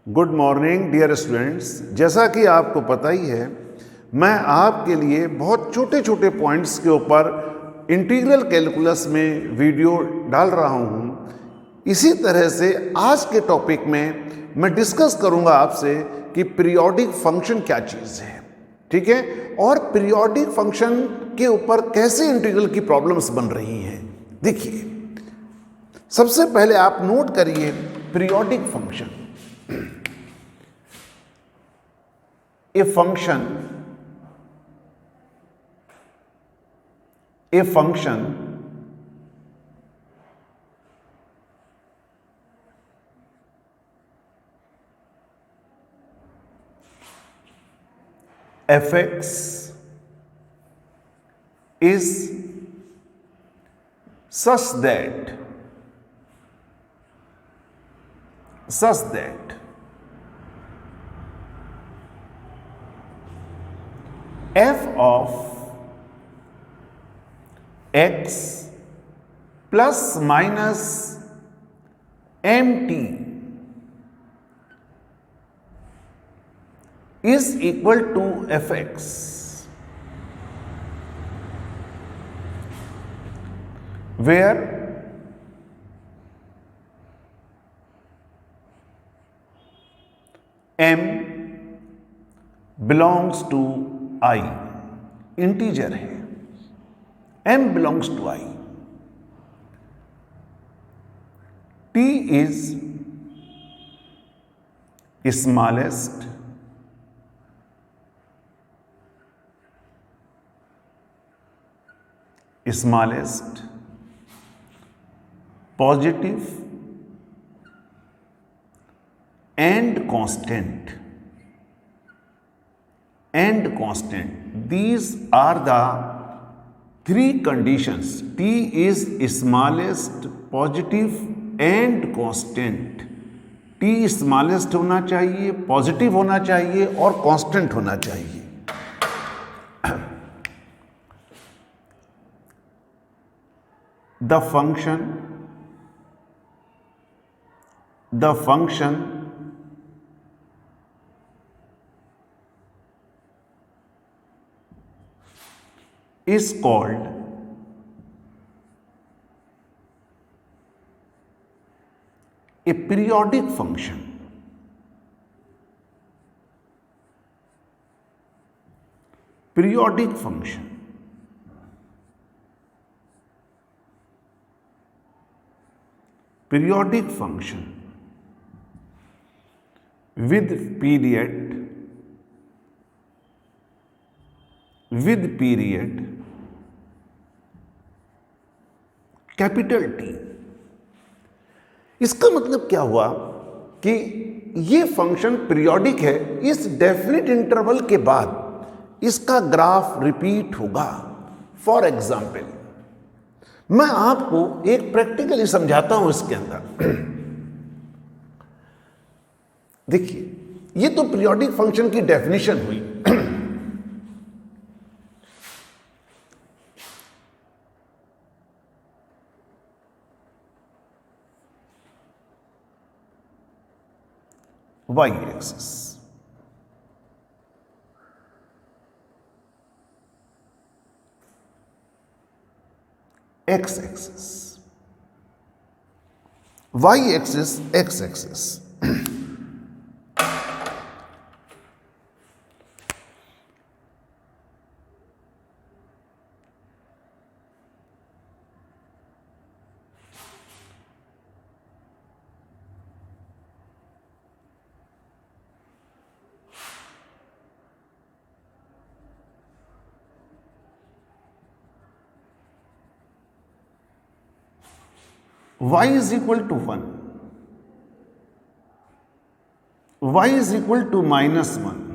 Good morning dear students. जैसा कि आपको पता ही है, मैं आपके लिए बहुत छोटे छोटे पॉइंट्स के ऊपर इंटीग्रल कैलकुलस में वीडियो डाल रहा हूँ। इसी तरह से आज के टॉपिक में मैं डिस्कस करूँगा आपसे कि पीरियोडिक फंक्शन क्या चीज़ है, ठीक है, और पीरियोडिक फंक्शन के ऊपर कैसे इंटीग्रल की प्रॉब्लम्स बन रही हैं। देखिए, सबसे पहले आप नोट करिए periodic function. A function fx is such that f of x plus minus mt is equal to fx, where m belongs to I, integer है, m belongs to I, t is smallest positive and constant. These are the three conditions. T is smallest, positive and constant. T smallest होना चाहिए, positive होना चाहिए और constant होना चाहिए। The function is called a periodic function. Periodic function with period capital T। इसका मतलब क्या हुआ कि ये फंक्शन पीरियोडिक है। इस डेफिनेट इंटरवल के बाद इसका ग्राफ रिपीट होगा। फॉर एग्जाम्पल, मैं आपको एक प्रैक्टिकली समझाता हूं। इसके अंदर देखिए, ये तो पीरियोडिक फंक्शन की डेफिनेशन हुई। y axis, x axis, y axis, x axis. y is equal to 1, y is equal to -1,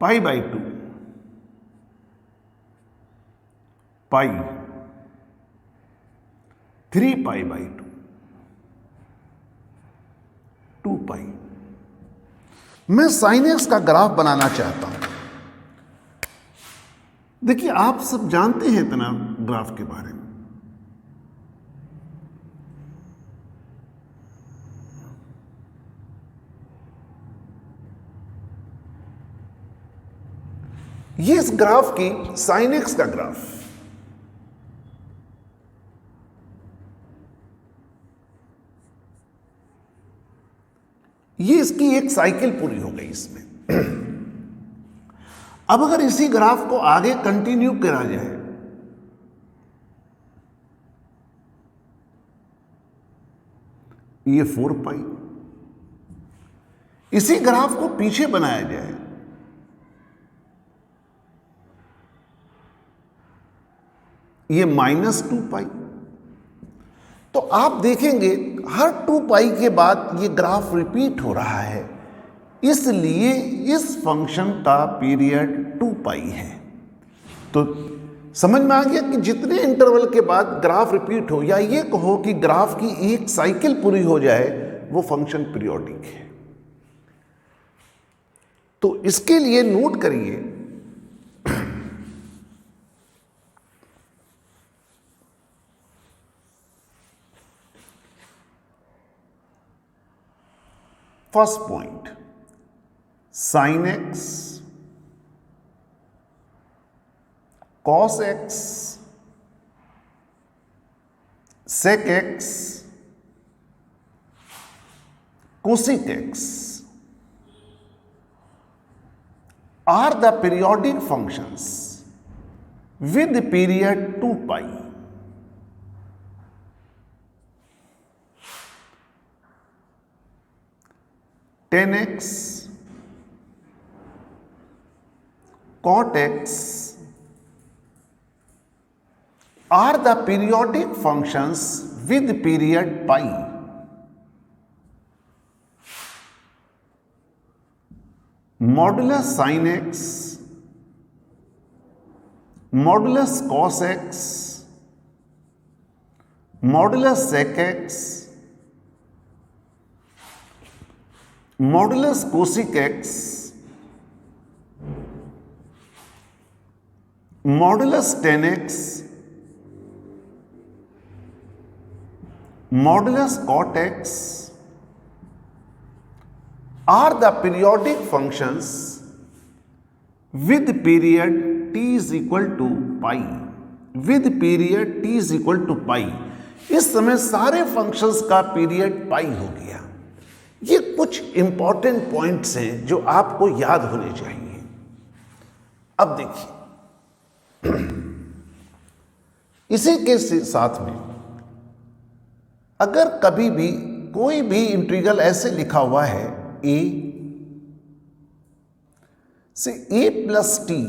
pi by 2, pi, 3 pi by 2, 2 पाई। मैं sin x का ग्राफ बनाना चाहता हूं। देखिए, आप सब जानते हैं इतना ग्राफ के बारे में। ये इस ग्राफ की sin x का ग्राफ, ये इसकी एक साइकिल पूरी हो गई इसमें। अब अगर इसी ग्राफ को आगे कंटिन्यू करा जाए, ये 4 पाई, इसी ग्राफ को पीछे बनाया जाए, ये -2 पाई। तो आप देखेंगे हर 2 पाई के बाद ये ग्राफ रिपीट हो रहा है, इसलिए इस फंक्शन का पीरियड 2 पाई है। तो समझ में आ गया कि जितने इंटरवल के बाद ग्राफ रिपीट हो, या ये कहो कि ग्राफ की एक साइकिल पूरी हो जाए, वो फंक्शन पीरियोडिक है। तो इसके लिए नोट करिए, first point, sin x, cos x, sec x, cosec x are the periodic functions with the period 2 pi. Tan x, cot x are the periodic functions with period pi. Modulus sin x, modulus cos x, modulus sec x, modulus cosec x, modulus tan x, modulus cot x are the periodic functions with period t is equal to pi. With period t is equal to pi, इस समय सारे functions का period पाई हो गया। ये कुछ important points हैं जो आपको याद होने चाहिए। अब देखिए, इसी के साथ में अगर कभी भी कोई भी इंटीग्रल ऐसे लिखा हुआ है a से a plus T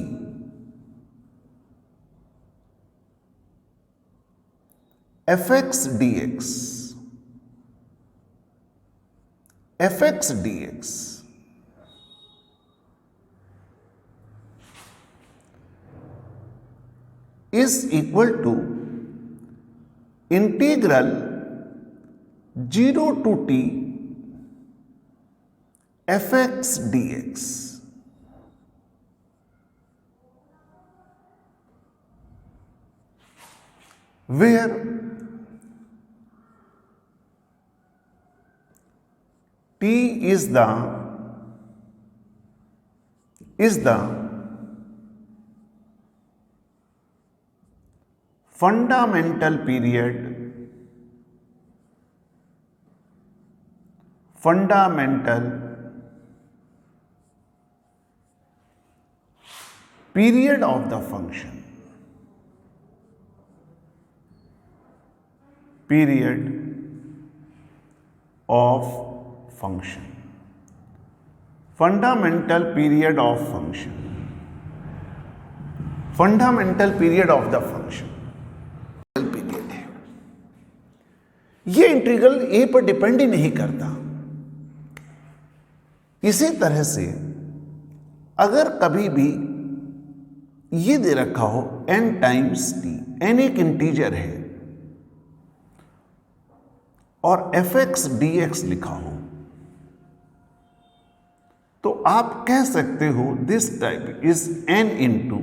fx dx, fx dx is equal to integral 0 to t fx dx, where t is the fundamental period of the function, period of function, fundamental period of function, fundamental period of the function period है। ये integral ए पर depend ही नहीं करता। इसी तरह से अगर कभी भी ये दे रखा हो n टाइम्स t, n एक इंटीजर है और fx dx लिखा हो, तो आप कह सकते हो this type is n into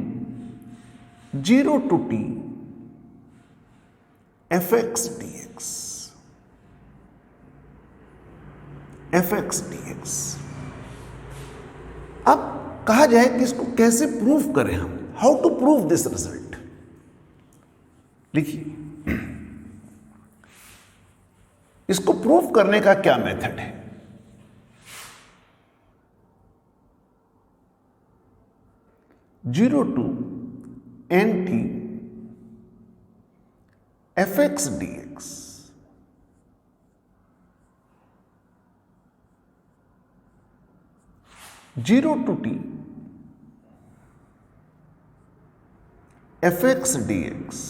0 to t fx dx, fx dx। अब कहा जाए कि इसको कैसे प्रूव करें हम, how to prove this result. लिखिए, इसको प्रूव करने का क्या मेथड है। Zero to N T F X D X, zero to T F X D X,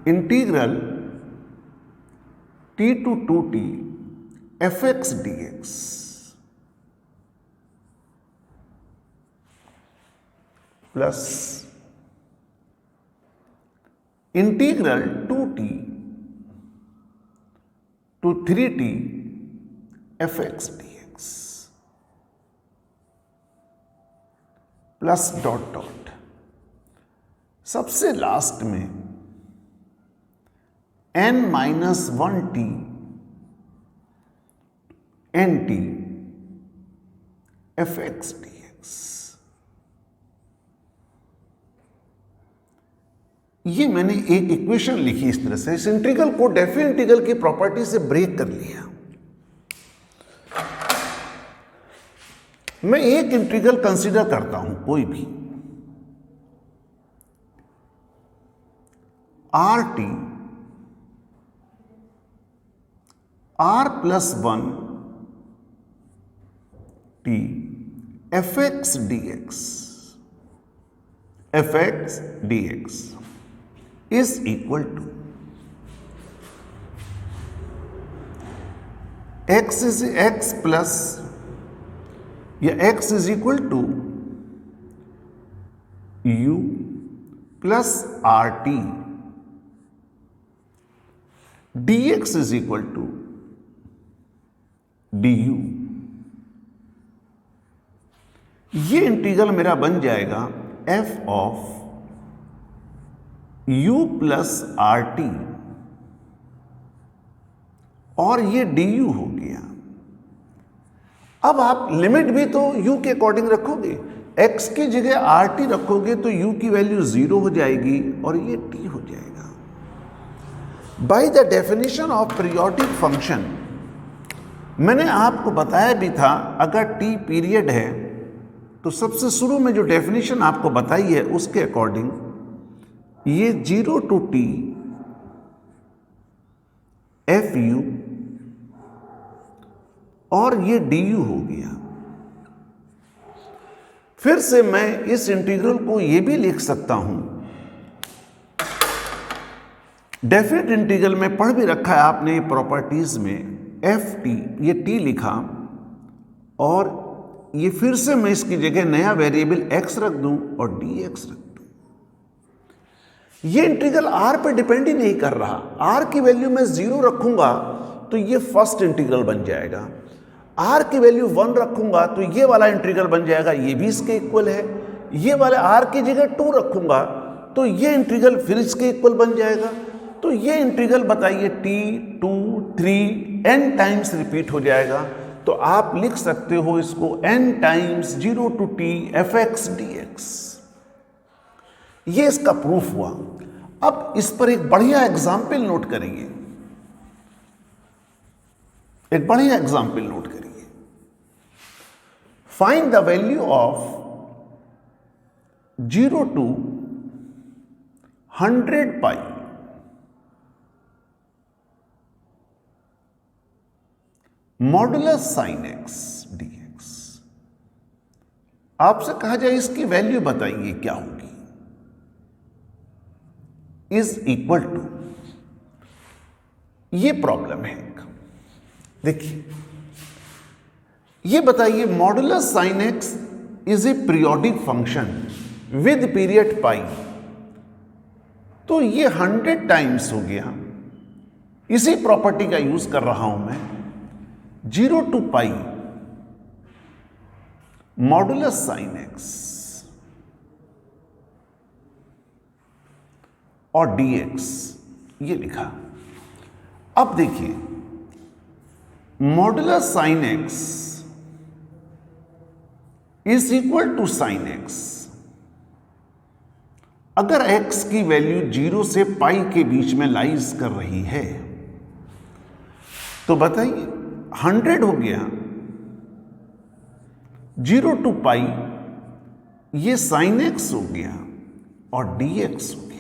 integral t to 2t fx dx plus integral 2t to 3t fx dx plus dot dot, सबसे last में n minus 1t nt fx dx। ये मैंने एक equation लिखी इस तरह से, इस इंटीग्रल को डेफिनेट इंटीग्रल की प्रॉपर्टी से ब्रेक कर लिया। मैं एक इंटीग्रल कंसीडर करता हूं, कोई भी R T r plus 1 t fx dx, fx dx is equal to x is x plus या x is equal to u plus rt, dx is equal to du। ये इंटीग्रल मेरा बन जाएगा f of u plus R T, और ये du हो गया। अब आप लिमिट भी तो u के अकॉर्डिंग रखोगे, x की जगह rt रखोगे तो u की वैल्यू 0 हो जाएगी और ये t हो जाएगा। By the definition of periodic function, मैंने आपको बताया भी था, अगर t पीरियड है तो सबसे शुरू में जो डेफिनेशन आपको बताई है उसके अकॉर्डिंग ये 0 to t एफ यू और ये du हो गया। फिर से मैं इस इंटीग्रल को ये भी लिख सकता हूं, डेफिनेट इंटीग्रल में पढ़ भी रखा है आपने प्रॉपर्टीज में, एफ टी, ये टी लिखा और ये फिर से मैं इसकी जगह नया वेरिएबल x रख दूं और dx रख दूं। ये इंटीग्रल r पर डिपेंड ही नहीं कर रहा, r की वैल्यू मैं 0 रखूंगा तो ये फर्स्ट इंटीग्रल बन जाएगा, r की वैल्यू 1 रखूंगा तो ये वाला इंटीग्रल बन जाएगा, ये भी इसके इक्वल है। ये वाले r की जगह 2 रखूंगा तो ये इंटीग्रल फिर इसके इक्वल बन जाएगा। तो ये इंटीग्रल बताइए t 2 3 n टाइम्स रिपीट हो जाएगा, तो आप लिख सकते हो इसको n times 0 to t fx dx। ये इसका प्रूफ हुआ। अब इस पर एक बढ़िया एग्जाम्पल नोट करेंगे, एक बढ़िया एग्जाम्पल नोट करिए। Find the value of 0 to 100 pi modulus sine x dx। आपसे कहा जाए इसकी वैल्यू बताइए क्या होगी, इज इक्वल टू, ये प्रॉब्लम है। देखिए, ये बताइए modulus sine x is a periodic function with period pi, तो ये 100 टाइम्स हो गया। इसी प्रॉपर्टी का यूज कर रहा हूं मैं, 0 to pi modulus sine X और dx, ये लिखा। अब देखिए, modulus sine x is equal to sine X. अगर x की वैल्यू 0 से पाई के बीच में लाइज कर रही है, तो बताइए 100 हो गया, 0 to पाई ये साइन एक्स हो गया और dx हो गया।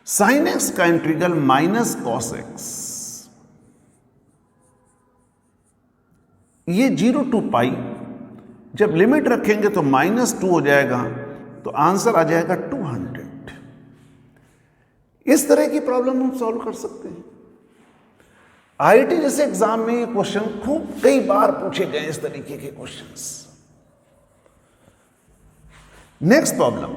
साइन एक्स का इंटीग्रल माइनस कॉस एक्स, ये 0 to पाई, जब लिमिट रखेंगे तो -2 हो जाएगा, तो आंसर आ जाएगा 200। इस तरह की प्रॉब्लम हम सॉल्व कर सकते हैं। आईआईटी जैसे एग्जाम में ये क्वेश्चन खूब कई बार पूछे गए, इस तरीके के क्वेश्चंस। नेक्स्ट प्रॉब्लम,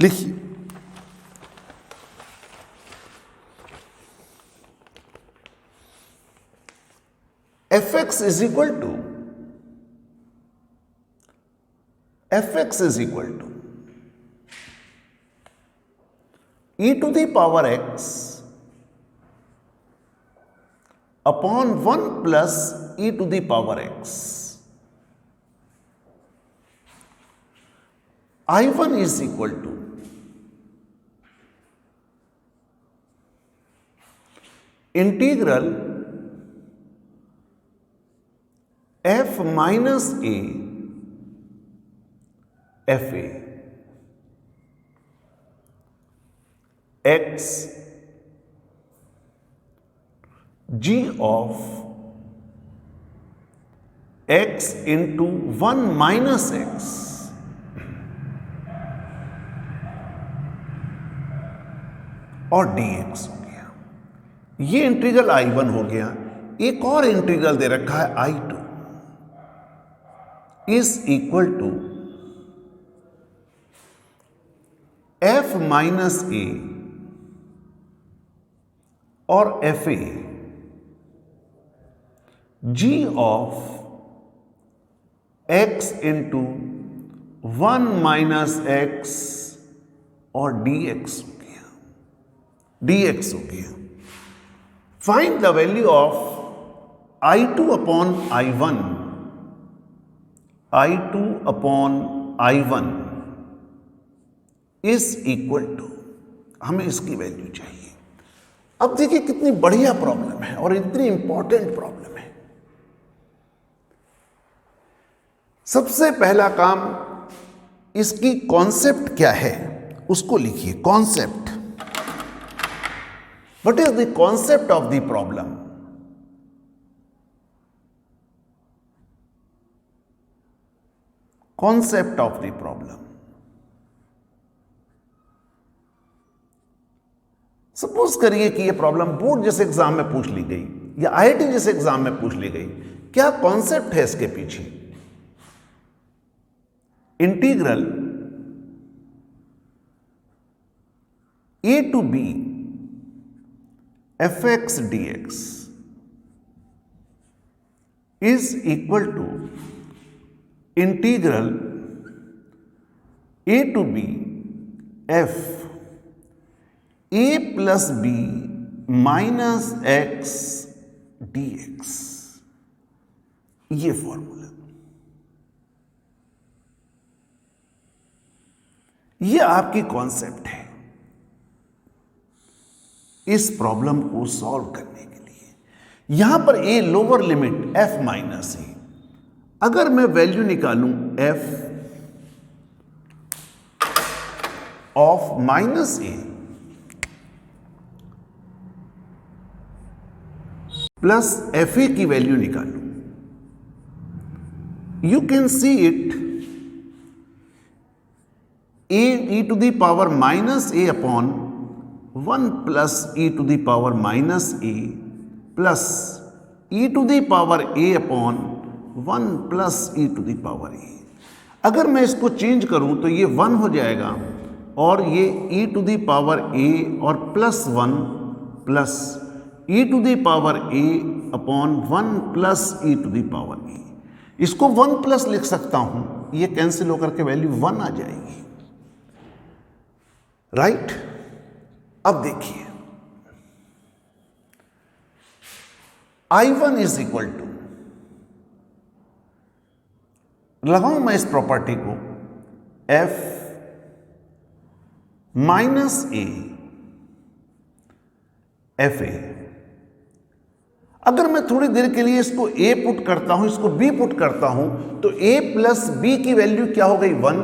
लिखिए, fx is equal to e to the power x upon 1 plus e to the power x. I1 is equal to integral f minus a fa x g of x into 1 minus x और dx हो गया। ये integral I1 हो गया। एक और integral दे रखा है I2 is equal to f minus a और fa g of x into 1 minus x और dx हो गया। Find the value of I2 upon I1, I2 upon I1 is equal to, हमें इसकी वैल्यू चाहिए। अब देखिए कितनी बढ़िया प्रॉब्लम है और इतनी इंपॉर्टेंट प्रॉब्लम है। सबसे पहला काम, इसकी कॉन्सेप्ट क्या है उसको लिखिए। Concept, what is the concept of the problem? Concept of the problem, suppose करिए कि यह प्रॉब्लम बोर्ड जैसे एग्जाम में पूछ ली गई या आईआईटी जैसे एग्जाम में पूछ ली गई। क्या कॉन्सेप्ट है इसके पीछे? Integral a to b fx dx is equal to integral a to b f a plus b minus x dx। ये फॉर्मूला, ये आपकी कॉन्सेप्ट है इस प्रॉब्लम को सॉल्व करने के लिए। यहां पर a lower limit f minus a, अगर मैं वैल्यू निकालूं f of minus a plus f a की वैल्यू निकालूं, you can see it a e to the power minus a upon 1 plus e to the power minus a plus e to the power a upon 1 plus e to the power a. अगर मैं इसको change करूं तो ये 1 हो जाएगा और ये ई टू दी पावर ए और plus 1 plus e to the power a upon 1 plus e to the power a. इसको 1 प्लस लिख सकता हूं, ये कैंसिल होकर के वैल्यू 1 आ जाएगी, राइट। अब देखिए I1 इज इक्वल टू, लगाऊं मैं इस प्रॉपर्टी को, F minus A F A. अगर मैं थोड़ी देर के लिए इसको a पुट करता हूं, इसको b पुट करता हूं, तो a प्लस b की वैल्यू क्या हो गई 1।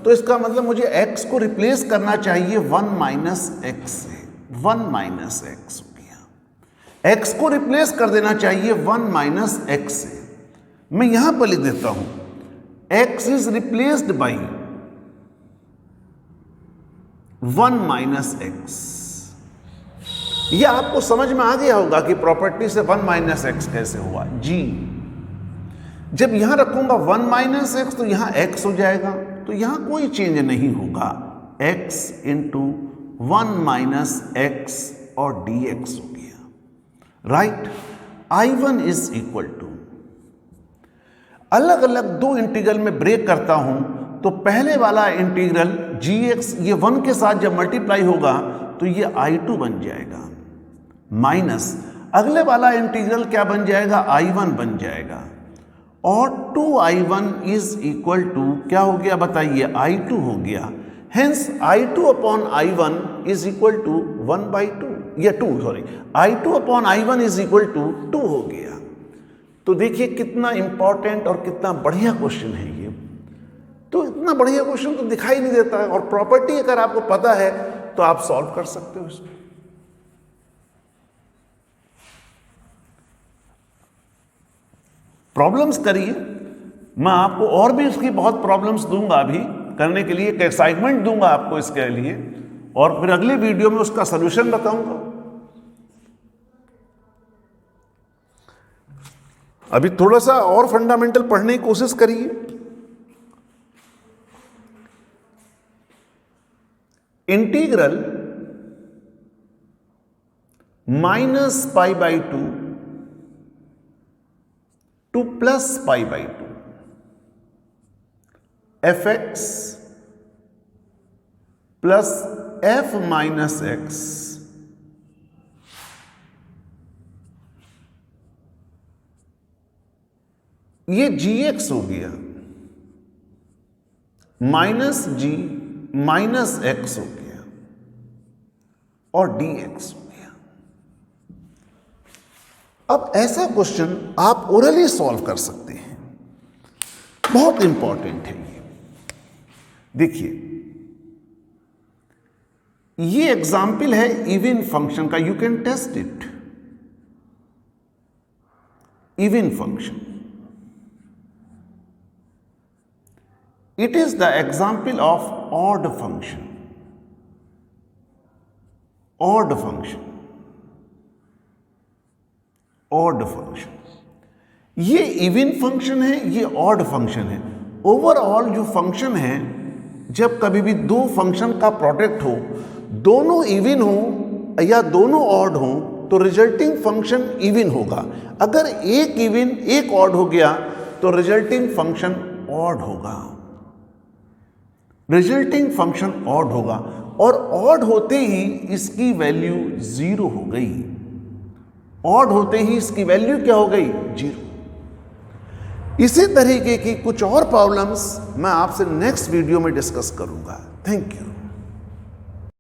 तो इसका मतलब मुझे x को रिप्लेस करना चाहिए 1 माइनस एक्स से, 1 माइनस एक्स हो गया। x को रिप्लेस कर देना चाहिए 1 माइनस एक्स से। मैं यहां पर लिख देता हूं x is replaced by 1 minus x. यह आपको समझ में आ गया होगा कि प्रॉपर्टी से 1 माइनस एक्स कैसे हुआ जी। जब यहां रखूंगा 1 माइनस एक्स तो यहां x हो जाएगा, तो यहां कोई चेंज नहीं होगा, x इंटू 1 माइनस एक्स और dx हो गया, right. I1 is equal to, अलग अलग दो इंटीग्रल में ब्रेक करता हूं तो पहले वाला इंटीग्रल gx ये 1 के साथ जब मल्टीप्लाई होगा तो ये I2 बन जाएगा, माइनस अगले वाला इंटीग्रल क्या बन जाएगा, I1 बन जाएगा, और 2I1 इज इक्वल टू क्या हो गया बताइए, I2 हो गया। Hence I2 upon I1 is equal to 1/2 या 2 sorry I2 upon I1 is equal to 2 हो गया। तो देखिए कितना इंपॉर्टेंट और कितना बढ़िया क्वेश्चन है ये। तो इतना बढ़िया क्वेश्चन तो दिखाई नहीं देता है, और प्रॉपर्टी अगर आपको पता है तो आप सॉल्व कर सकते हो इसको। प्रॉब्लम्स करिए, मैं आपको और भी इसकी बहुत प्रॉब्लम्स दूंगा अभी करने के लिए, एक एक्साइटमेंट दूंगा आपको इसके लिए, और फिर अगले वीडियो में उसका सलूशन बताऊंगा। अभी थोड़ा सा और फंडामेंटल पढ़ने की कोशिश करिए। Integral -π/2 to +π/2 fx plus f minus x ये gx हो गया, माइनस g माइनस एक्स हो गया और dx हो गया। अब ऐसा क्वेश्चन आप ओरली सॉल्व कर सकते हैं, बहुत इंपॉर्टेंट है ये। देखिए ये एग्जाम्पल है इवन फंक्शन का, you can test it. Even function, it is the example of odd function, odd function, odd function। ये इवन फंक्शन है, ये ऑड फंक्शन है। ओवरऑल जो फंक्शन है, जब कभी भी दो फंक्शन का प्रोडक्ट हो, दोनों इवन हो या दोनों ऑड हो, तो रिजल्टिंग फंक्शन इवन होगा। अगर एक इवन एक ऑड हो गया तो रिजल्टिंग फंक्शन ऑड होगा, रिजल्टिंग फंक्शन ऑड होगा, और ऑड होते ही इसकी वैल्यू 0 हो गई। ऑड होते ही इसकी वैल्यू क्या हो गई, 0। इसी तरीके की कुछ और प्रॉब्लम्स मैं आपसे नेक्स्ट वीडियो में डिस्कस करूंगा। Thank you.